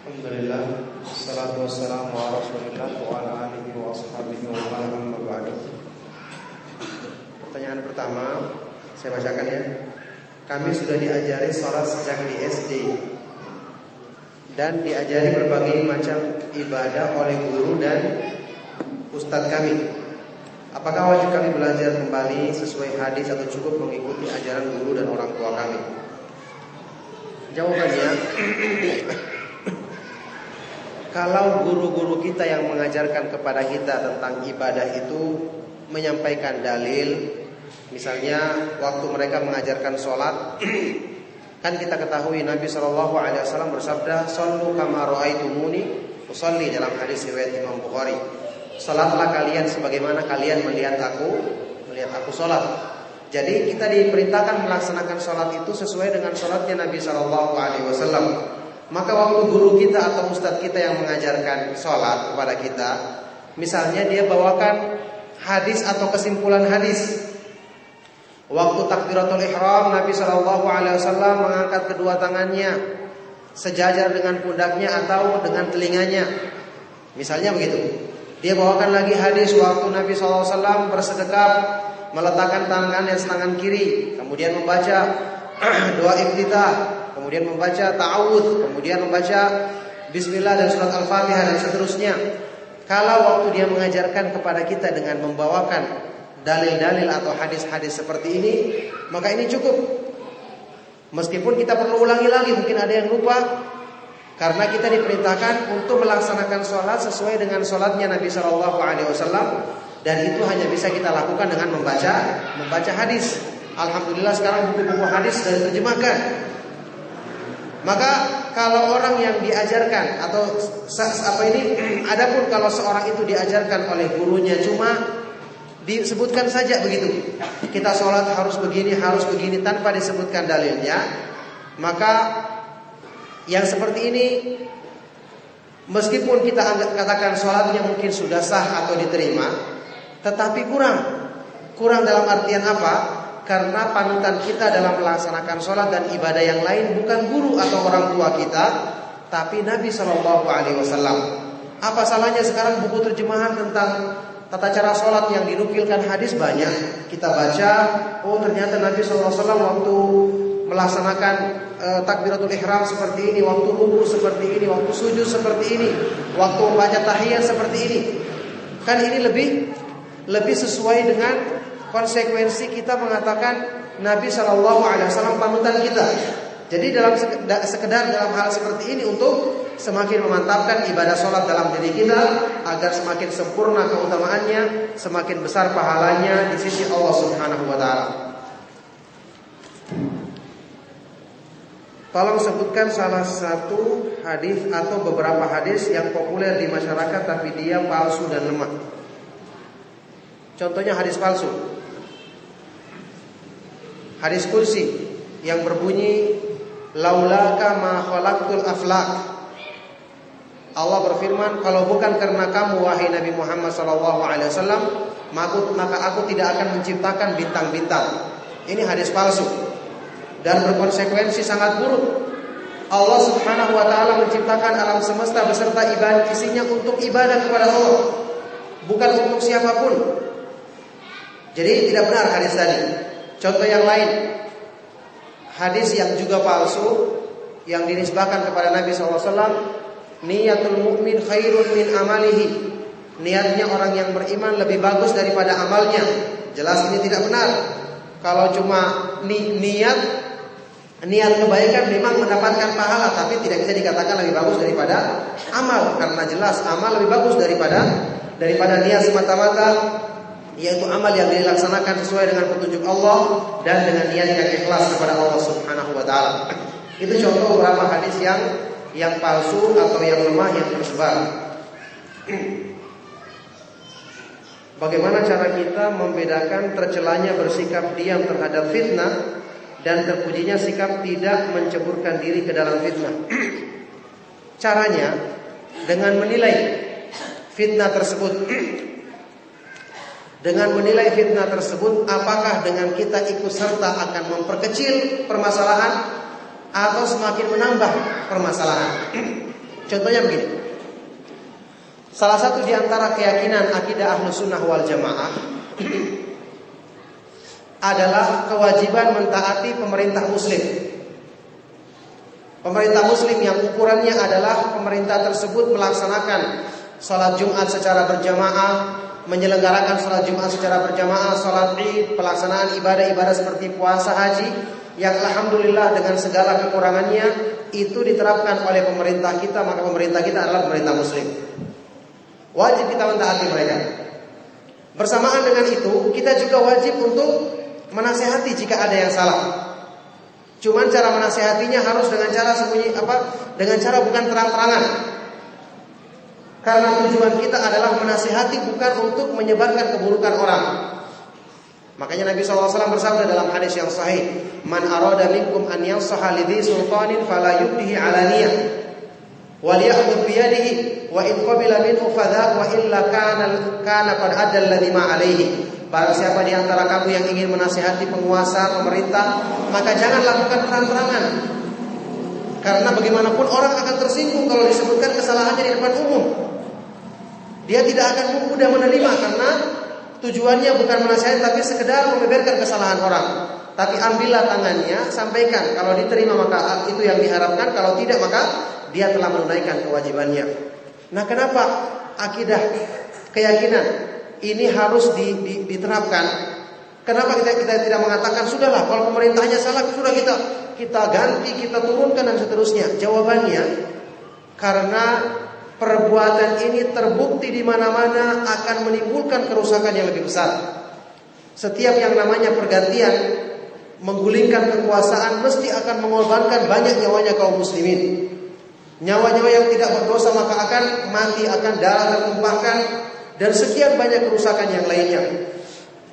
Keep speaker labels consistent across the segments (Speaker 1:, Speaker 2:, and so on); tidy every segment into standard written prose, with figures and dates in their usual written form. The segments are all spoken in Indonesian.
Speaker 1: Alhamdulillah, wassalatu wassalamu ala Rasulillah wa ala alihi wa ashabihi wa ala amma ba'du. Pertanyaan pertama, saya bacakan ya. Kami sudah diajari sholat sejak di SD dan diajari berbagai macam ibadah oleh guru dan ustadz kami. Apakah wajib kami belajar kembali sesuai hadis atau cukup mengikuti ajaran guru dan orang tua kami? Jawabannya, kalau guru-guru kita yang mengajarkan kepada kita tentang ibadah itu menyampaikan dalil, misalnya waktu mereka mengajarkan sholat, kan kita ketahui Nabi SAW bersabda, "Shollu kama ra'aitumuni usolli", dalam hadis riwayat Imam Bukhari. Sholatlah kalian sebagaimana kalian melihat aku sholat. Jadi kita diperintahkan melaksanakan sholat itu sesuai dengan sholatnya Nabi SAW. Maka waktu guru kita atau ustadz kita yang mengajarkan sholat kepada kita, misalnya dia bawakan hadis atau kesimpulan hadis, waktu takbiratul ihram Nabi SAW mengangkat kedua tangannya sejajar dengan pundaknya atau dengan telinganya, misalnya begitu. Dia bawakan lagi hadis waktu Nabi SAW bersedekap meletakkan tangannya tangan kiri, kemudian membaca doa iftitah, kemudian membaca ta'awudz, kemudian membaca bismillah dan surat al-fatihah dan seterusnya. Kalau waktu dia mengajarkan kepada kita dengan membawakan dalil-dalil atau hadis-hadis seperti ini, maka ini cukup. Meskipun kita perlu ulangi lagi, mungkin ada yang lupa, karena kita diperintahkan untuk melaksanakan sholat sesuai dengan sholatnya Nabi SAW, dan itu hanya bisa kita lakukan dengan membaca hadis. Alhamdulillah sekarang buku-buku hadis sudah diterjemahkan. Maka kalau orang yang diajarkan atau adapun kalau seorang itu diajarkan oleh gurunya cuma disebutkan saja begitu, kita sholat harus begini tanpa disebutkan dalilnya, maka yang seperti ini meskipun kita katakan sholatnya mungkin sudah sah atau diterima, tetapi kurang dalam artian apa? Karena panutan kita dalam melaksanakan sholat dan ibadah yang lain bukan guru atau orang tua kita, tapi Nabi SAW. Apa salahnya sekarang buku terjemahan tentang tata cara sholat yang dinukilkan hadis banyak. Kita baca, oh ternyata Nabi SAW waktu melaksanakan takbiratul ihram seperti ini, waktu ruku seperti ini, waktu sujud seperti ini, waktu membaca tahiyat seperti ini. Kan ini lebih sesuai dengan konsekuensi kita mengatakan Nabi SAW panutan kita. Jadi sekedar dalam hal seperti ini untuk semakin memantapkan ibadah sholat dalam diri kita, agar semakin sempurna keutamaannya, semakin besar pahalanya di sisi Allah Subhanahu wa ta'ala. Tolong sebutkan salah satu hadis atau beberapa hadis yang populer di masyarakat tapi dia palsu dan lemah. Contohnya hadis palsu, hadis kursi yang berbunyi laulaka ma khalaqtul aflaq. Allah berfirman, kalau bukan karena kamu wahai Nabi Muhammad SAW, maka aku tidak akan menciptakan bintang-bintang. Ini hadis palsu dan berkonsekuensi sangat buruk. Allah Subhanahu wa ta'ala menciptakan alam semesta beserta ibadah isinya untuk ibadah kepada Allah, bukan untuk siapapun. Jadi tidak benar hadis tadi. Contoh yang lain, hadis yang juga palsu yang dinisbahkan kepada Nabi SAW, niyatul mu'min khairun min amalihi. Niatnya orang yang beriman lebih bagus daripada amalnya. Jelas ini tidak benar. Kalau cuma niat kebaikan memang mendapatkan pahala, tapi tidak bisa dikatakan lebih bagus daripada amal, karena jelas amal lebih bagus daripada niat semata-mata, yaitu amal yang dilaksanakan sesuai dengan petunjuk Allah dan dengan niat yang ikhlas kepada Allah Subhanahu wa ta'ala. Itu contoh beberapa hadis yang palsu atau yang lemah yang tersebar. Bagaimana cara kita membedakan tercelanya bersikap diam terhadap fitnah dan terpujinya sikap tidak menceburkan diri ke dalam fitnah? Caranya dengan menilai fitnah tersebut. Dengan menilai fitnah tersebut, apakah dengan kita ikut serta akan memperkecil permasalahan atau semakin menambah permasalahan. Contohnya begini. Salah satu di antara keyakinan akidah Ahlus Sunnah wal Jamaah adalah kewajiban mentaati pemerintah muslim. Pemerintah muslim yang ukurannya adalah pemerintah tersebut melaksanakan sholat Jumat secara berjamaah, menyelenggarakan sholat Jumat secara berjamaah, sholat Id, pelaksanaan ibadah-ibadah seperti puasa, haji, yang alhamdulillah dengan segala kekurangannya itu diterapkan oleh pemerintah kita, maka pemerintah kita adalah pemerintah muslim. Wajib kita mentaati mereka. Bersamaan dengan itu, kita juga wajib untuk menasehati jika ada yang salah. Cuman cara menasehatinya harus dengan cara dengan cara bukan terang-terangan. Karena tujuan kita adalah menasehati bukan untuk menyebarkan keburukan orang. Makanya Nabi SAW bersabda dalam hadis yang sahih, "Man arada minkum an yansaha lidhi sultanin fala yubdihi alaniyah, wal ya'khudh bi yadihi wa in qabila minhu fadha wa illa kana qad adda alladhi ma alayhi." Barang siapa di antara kamu yang ingin menasihati penguasa, pemerintah, maka jangan lakukan terang-terangan. Karena bagaimanapun orang akan tersinggung kalau disebutkan kesalahannya di depan umum. Dia tidak akan mudah menerima karena tujuannya bukan menasihati tapi sekedar membeberkan kesalahan orang. Tapi ambillah tangannya, sampaikan. Kalau diterima maka itu yang diharapkan, kalau tidak maka dia telah menunaikan kewajibannya. Nah, kenapa akidah keyakinan ini harus diterapkan? Kenapa kita tidak mengatakan sudahlah kalau pemerintahnya salah sudah kita ganti, kita turunkan dan seterusnya? Jawabannya karena perbuatan ini terbukti di mana-mana akan menimbulkan kerusakan yang lebih besar. Setiap yang namanya pergantian, menggulingkan kekuasaan mesti akan mengorbankan banyak nyawanya kaum muslimin. Nyawa-nyawa yang tidak berdosa maka akan mati, akan darah tertumpahkan, dan sekian banyak kerusakan yang lainnya.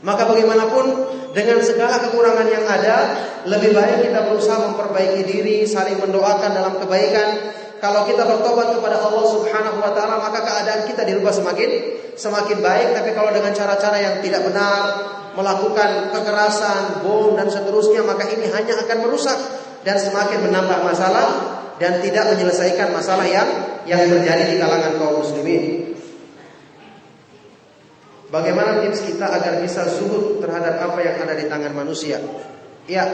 Speaker 1: Maka bagaimanapun dengan segala kekurangan yang ada, lebih baik kita berusaha memperbaiki diri, saling mendoakan dalam kebaikan. Kalau kita bertobat kepada Allah Subhanahu wa taala, maka keadaan kita dirubah semakin baik. Tapi kalau dengan cara-cara yang tidak benar, melakukan kekerasan, bom dan seterusnya, maka ini hanya akan merusak dan semakin menambah masalah dan tidak menyelesaikan masalah yang terjadi di kalangan kaum muslimin. Bagaimana tips kita agar bisa zuhud terhadap apa yang ada di tangan manusia? Ya,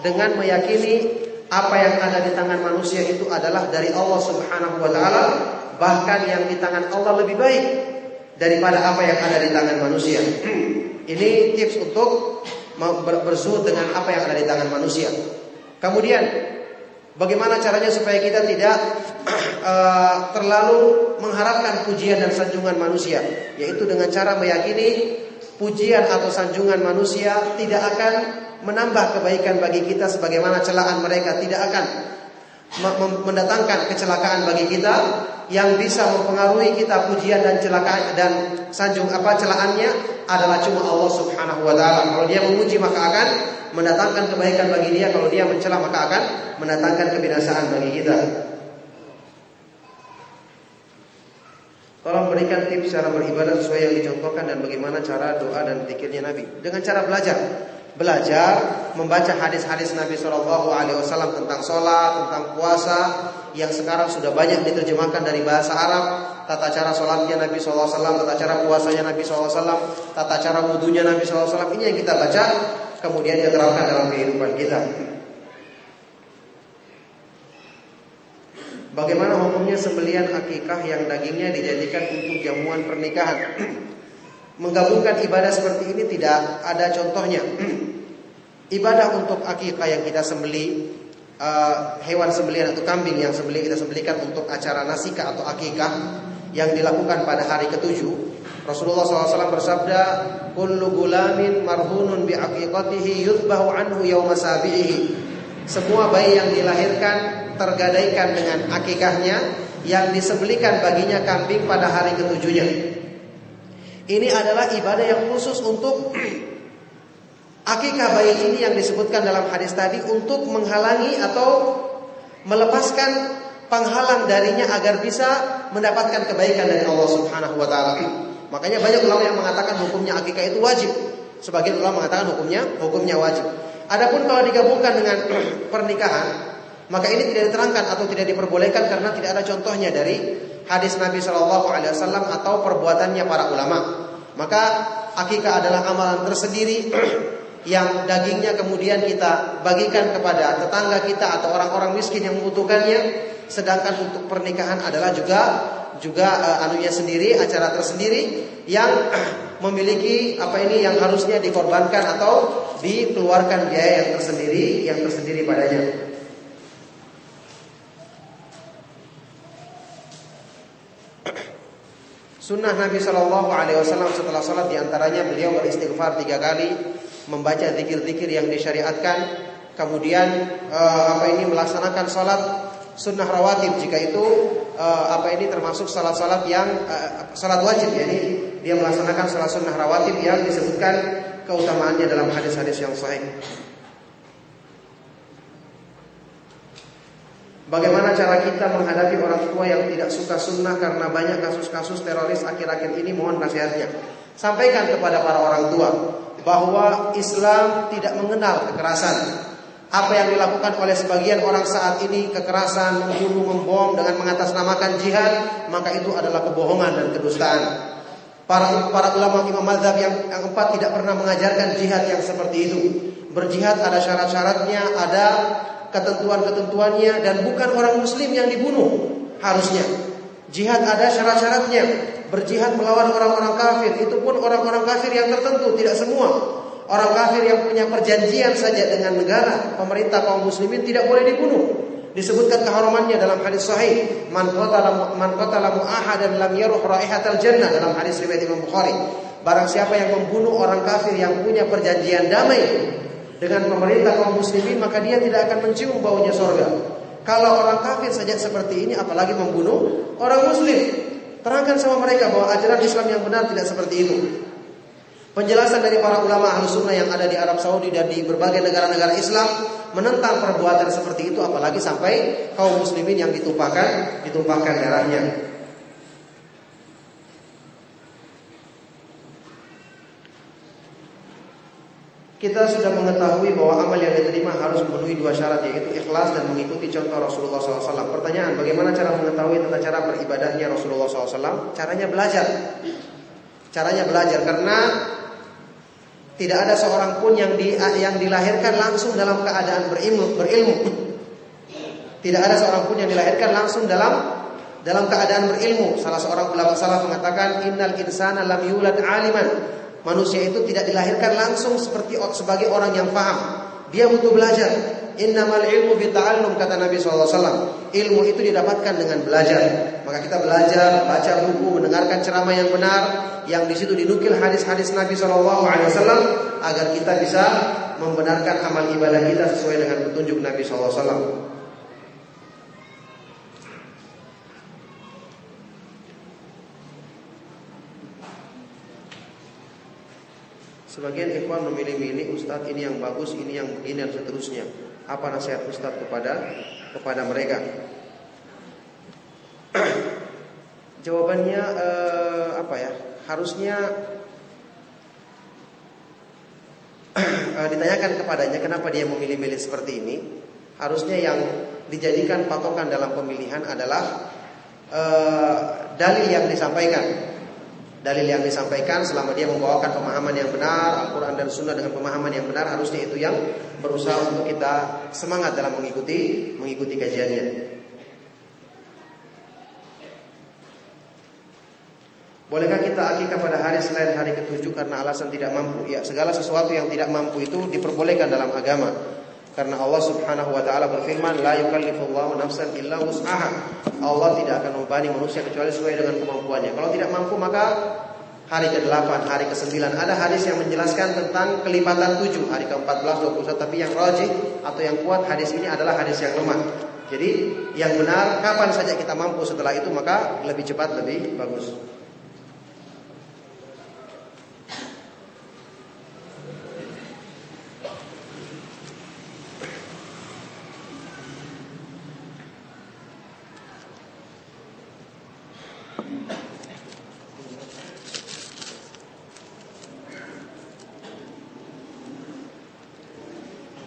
Speaker 1: dengan meyakini apa yang ada di tangan manusia itu adalah dari Allah Subhanahu wa taala, bahkan yang di tangan Allah lebih baik daripada apa yang ada di tangan manusia. Ini tips untuk berzuhud dengan apa yang ada di tangan manusia. Kemudian, bagaimana caranya supaya kita tidak terlalu mengharapkan pujian dan sanjungan manusia? Yaitu dengan cara meyakini pujian atau sanjungan manusia tidak akan menambah kebaikan bagi kita, sebagaimana celaan mereka tidak akan mendatangkan kecelakaan bagi kita. Yang bisa mempengaruhi kita pujian dan celakaan dan celaannya adalah cuma Allah Subhanahu wa taala. Kalau dia memuji maka akan mendatangkan kebaikan bagi dia, kalau dia mencela maka akan mendatangkan kebinasaan bagi kita. Tolong berikan tips cara beribadah sesuai yang dicontohkan dan bagaimana cara doa dan zikirnya Nabi. Dengan cara belajar membaca hadis-hadis Nabi SAW tentang sholat, tentang puasa, yang sekarang sudah banyak diterjemahkan dari bahasa Arab. Tata cara sholatnya Nabi SAW, tata cara puasanya Nabi SAW, tata cara wudunya Nabi SAW. Ini yang kita baca, kemudian kita terapkan dalam kehidupan kita. Bagaimana hukumnya sembelihan akikah yang dagingnya dijadikan untuk jamuan pernikahan? Menggabungkan ibadah seperti ini tidak ada contohnya. Ibadah untuk akikah yang kita sembeli, hewan sembelihan atau kambing yang kita sembelikan untuk acara nasikah atau akikah yang dilakukan pada hari ke-7, Rasulullah SAW bersabda, "Kullu gulamin marhunun bi aqiqatihi yudbahu anhu yawma sabihi." Semua bayi yang dilahirkan tergadaikan dengan akikahnya yang disembelikan baginya kambing pada hari ke-7-nya. Ini adalah ibadah yang khusus untuk akikah bayi ini yang disebutkan dalam hadis tadi, untuk menghalangi atau melepaskan penghalang darinya agar bisa mendapatkan kebaikan dari Allah Subhanahu wa taala. Makanya banyak ulama yang mengatakan hukumnya akikah itu wajib. Sebagian ulama mengatakan hukumnya wajib. Adapun kalau digabungkan dengan pernikahan, Maka ini tidak diterangkan atau tidak diperbolehkan karena tidak ada contohnya dari hadis Nabi Shallallahu Alaihi Wasallam atau perbuatannya para ulama. Maka akikah adalah amalan tersendiri yang dagingnya kemudian kita bagikan kepada tetangga kita atau orang-orang miskin yang membutuhkannya. Sedangkan untuk pernikahan adalah juga anunya sendiri, acara tersendiri yang memiliki yang harusnya dikorbankan atau dikeluarkan biaya yang tersendiri padanya. Sunnah Nabi Shallallahu Alaihi Wasallam setelah salat diantaranya beliau beristighfar 3 kali, membaca zikir-zikir yang disyariatkan, kemudian melaksanakan salat sunnah rawatib jika itu termasuk salat-salat yang salat wajib, jadi dia melaksanakan salat sunnah rawatib yang disebutkan keutamaannya dalam hadis-hadis yang sahih. Bagaimana cara kita menghadapi orang tua yang tidak suka sunnah karena banyak kasus-kasus teroris akhir-akhir ini? Mohon nasihatnya. Sampaikan kepada para orang tua bahwa Islam tidak mengenal kekerasan. Apa yang dilakukan oleh sebagian orang saat ini, kekerasan, membunuh, membom dengan mengatasnamakan jihad, maka itu adalah kebohongan dan kedustaan. Para ulama imam mazhab yang 4 tidak pernah mengajarkan jihad yang seperti itu. Berjihad ada syarat-syaratnya, ada ketentuan-ketentuannya, dan bukan orang muslim yang dibunuh. Harusnya jihad ada syarat-syaratnya. Berjihad melawan orang-orang kafir, itu pun orang-orang kafir yang tertentu, tidak semua. Orang kafir yang punya perjanjian saja dengan negara, pemerintah kaum muslimin tidak boleh dibunuh. Disebutkan keharumannya dalam hadis sahih, man qatala mu'ahadan lam yaruh raihatal jannah, dalam hadis riwayat Imam Bukhari. Barang siapa yang membunuh orang kafir yang punya perjanjian damai dengan pemerintah kaum muslimin, maka dia tidak akan mencium baunya surga. Kalau orang kafir saja seperti ini, apalagi membunuh orang muslim. Terangkan sama mereka bahwa ajaran Islam yang benar tidak seperti itu. Penjelasan dari para ulama Ahlus Sunnah yang ada di Arab Saudi dan di berbagai negara-negara Islam menentang perbuatan seperti itu, apalagi sampai kaum muslimin yang ditumpahkan darahnya. Kita sudah mengetahui bahwa amal yang diterima harus memenuhi 2 syarat, yaitu ikhlas dan mengikuti contoh Rasulullah SAW. Pertanyaan, bagaimana cara mengetahui tentang cara beribadahnya Rasulullah SAW? Caranya belajar, karena tidak ada seorang pun yang dilahirkan langsung dalam keadaan berilmu. Tidak ada seorang pun yang dilahirkan langsung dalam keadaan berilmu. Salah seorang ulama salaf mengatakan, innal insana lam yulad aliman. Manusia itu tidak dilahirkan langsung sebagai orang yang paham. Dia butuh belajar. Innamal ilmu bita'allum, kata Nabi SAW. Ilmu itu didapatkan dengan belajar. Maka kita belajar, baca buku, mendengarkan ceramah yang benar, yang di situ dinukil hadis-hadis Nabi SAW, agar kita bisa membenarkan amal ibadah kita sesuai dengan petunjuk Nabi SAW. Sebagian ikhwan memilih-milih, Ustadz ini yang bagus, ini yang begini dan seterusnya. Apa nasihat Ustadz kepada mereka? Jawabannya harusnya ditanyakan kepadanya kenapa dia memilih-milih seperti ini. Harusnya yang dijadikan patokan dalam pemilihan adalah dalil yang disampaikan. Dalil yang disampaikan selama dia membawakan pemahaman yang benar, Al-Quran dan Sunnah dengan pemahaman yang benar, harusnya itu yang berusaha untuk kita semangat dalam mengikuti kajiannya. Bolehkah kita akikah pada hari selain hari ke-7 karena alasan tidak mampu? Ya, segala sesuatu yang tidak mampu itu diperbolehkan dalam agama. Karena Allah Subhanahu wa taala berfirman, la yukallifullahu nafsan illa wus'aha. Allah tidak akan membebani manusia kecuali sesuai dengan kemampuannya. Kalau tidak mampu, maka hari ke-8, hari ke-9. Ada hadis yang menjelaskan tentang kelipatan 7, hari ke-14, 21. Tapi yang rajih atau yang kuat hadis ini adalah hadis yang lemah. Jadi yang benar, kapan saja kita mampu, setelah itu maka lebih cepat lebih bagus.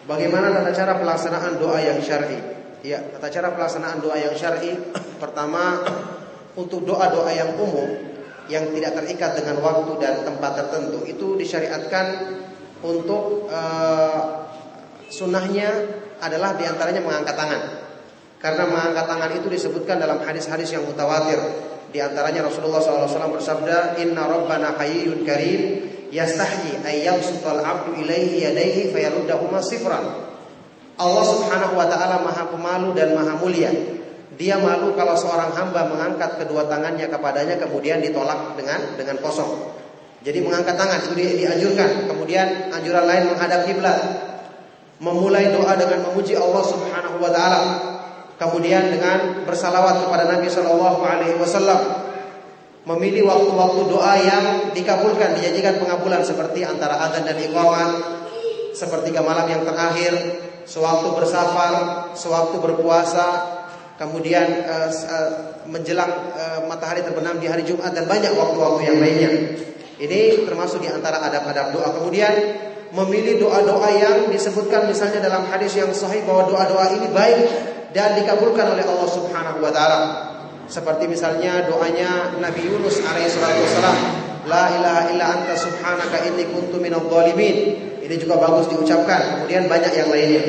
Speaker 1: Bagaimana tata cara pelaksanaan doa yang syar'i? Ya, tata cara pelaksanaan doa yang syar'i. Pertama, untuk doa-doa yang umum yang tidak terikat dengan waktu dan tempat tertentu itu disyariatkan untuk sunnahnya adalah diantaranya mengangkat tangan. Karena mengangkat tangan itu disebutkan dalam hadis-hadis yang mutawatir. Di antaranya Rasulullah SAW bersabda, Inna Rabbana hayyun karim yastahyi ayyabsutal abdu ilaihi yadaihi fayaruddahuma sifran. Allah subhanahu wa ta'ala maha pemalu dan maha mulia. Dia malu kalau seorang hamba mengangkat kedua tangannya kepadanya kemudian ditolak dengan kosong. Jadi mengangkat tangan itu dianjurkan. Kemudian anjuran lain menghadap kiblat. Memulai doa dengan memuji Allah subhanahu wa ta'ala. Kemudian dengan bersalawat kepada Nabi SAW. Memilih waktu-waktu doa yang dikabulkan, dijanjikan pengabulan seperti antara adzan dan iqamah, sepertiga malam yang terakhir, sewaktu bersafar, sewaktu berpuasa, kemudian menjelang matahari terbenam di hari Jumat dan banyak waktu-waktu yang lainnya. Ini termasuk di antara adab-adab doa. Kemudian memilih doa-doa yang disebutkan misalnya dalam hadis yang sahih bahwa doa-doa ini baik dan dikabulkan oleh Allah Subhanahu wa taala. Seperti misalnya doanya Nabi Yunus alaihi salatu wasalam, la ilaha illa anta subhanaka inni kuntu minadh dhalimin. Ini juga bagus diucapkan. Kemudian banyak yang lainnya.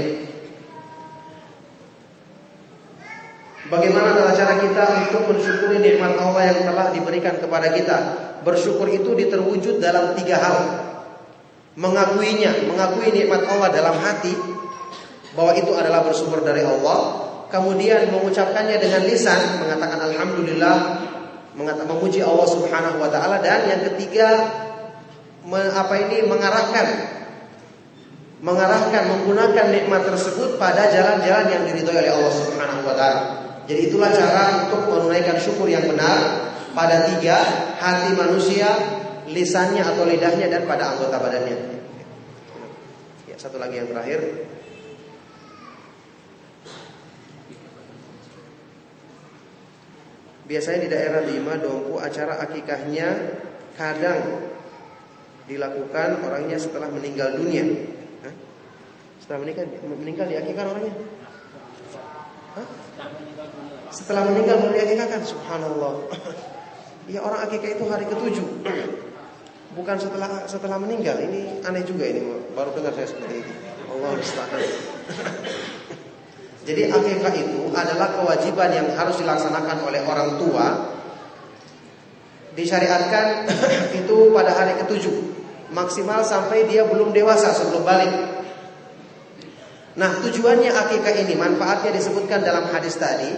Speaker 1: Bagaimana cara kita untuk mensyukuri nikmat Allah yang telah diberikan kepada kita? Bersyukur itu diterwujud dalam 3 hal. Mengakuinya, mengakui nikmat Allah dalam hati bahwa itu adalah bersyukur dari Allah. Kemudian mengucapkannya dengan lisan, mengatakan alhamdulillah, memuji Allah Subhanahu wa taala, dan yang ketiga mengarahkan menggunakan nikmat tersebut pada jalan-jalan yang diridhoi oleh Allah Subhanahu wa taala. Jadi itulah cara untuk menunaikan syukur yang benar pada 3, hati manusia, lisannya atau lidahnya, dan pada anggota badannya. Ya, satu lagi yang terakhir. Biasanya di daerah Lima Dompu acara akikahnya kadang dilakukan orangnya setelah meninggal dunia. Hah? Setelah meninggal diakikahkan orangnya? Hah? Setelah meninggal baru diakikahkan. Subhanallah. Ya, orang akikah itu hari ke-7. Bukan setelah meninggal. Ini aneh juga ini. Baru dengar saya seperti itu. Allah musta'an. Jadi akikah itu adalah kewajiban yang harus dilaksanakan oleh orang tua. Disyariatkan itu pada hari ke-7, maksimal sampai dia belum dewasa sebelum balik. Nah, tujuannya akikah ini, manfaatnya disebutkan dalam hadis tadi.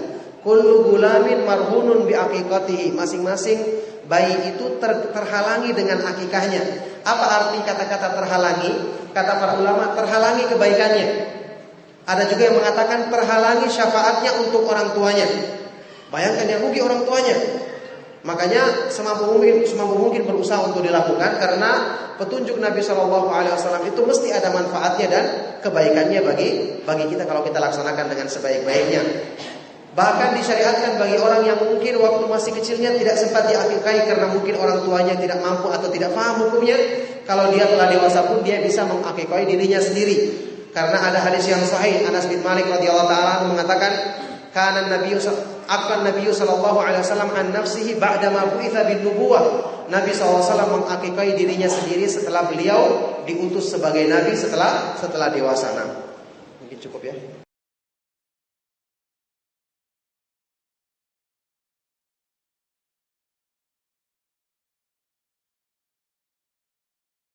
Speaker 1: Kullu gulamin marhunun bi aqiqatihi. Masing-masing bayi itu terhalangi dengan akikahnya. Apa arti kata-kata terhalangi? Kata para ulama, terhalangi kebaikannya. Ada juga yang mengatakan terhalangi syafaatnya untuk orang tuanya. Bayangkan yang rugi orang tuanya. Makanya semampu mungkin berusaha untuk dilakukan, karena petunjuk Nabi SAW itu mesti ada manfaatnya dan kebaikannya bagi kita kalau kita laksanakan dengan sebaik-baiknya. Bahkan disyariatkan bagi orang yang mungkin waktu masih kecilnya tidak sempat diakikahi karena mungkin orang tuanya tidak mampu atau tidak paham hukumnya. Kalau dia telah dewasa pun dia bisa mengakikahi dirinya sendiri. Karena ada hadis yang sahih, Anas bin Malik radhiyallahu taala mengatakan, "Kana Nabi sallallahu alaihi wasallam an nafsihi ba'da ma bu'itsa bin nubuwah." Nabi SAW mengakikahi dirinya sendiri setelah beliau diutus sebagai nabi setelah dewasa. Nah, mungkin cukup ya.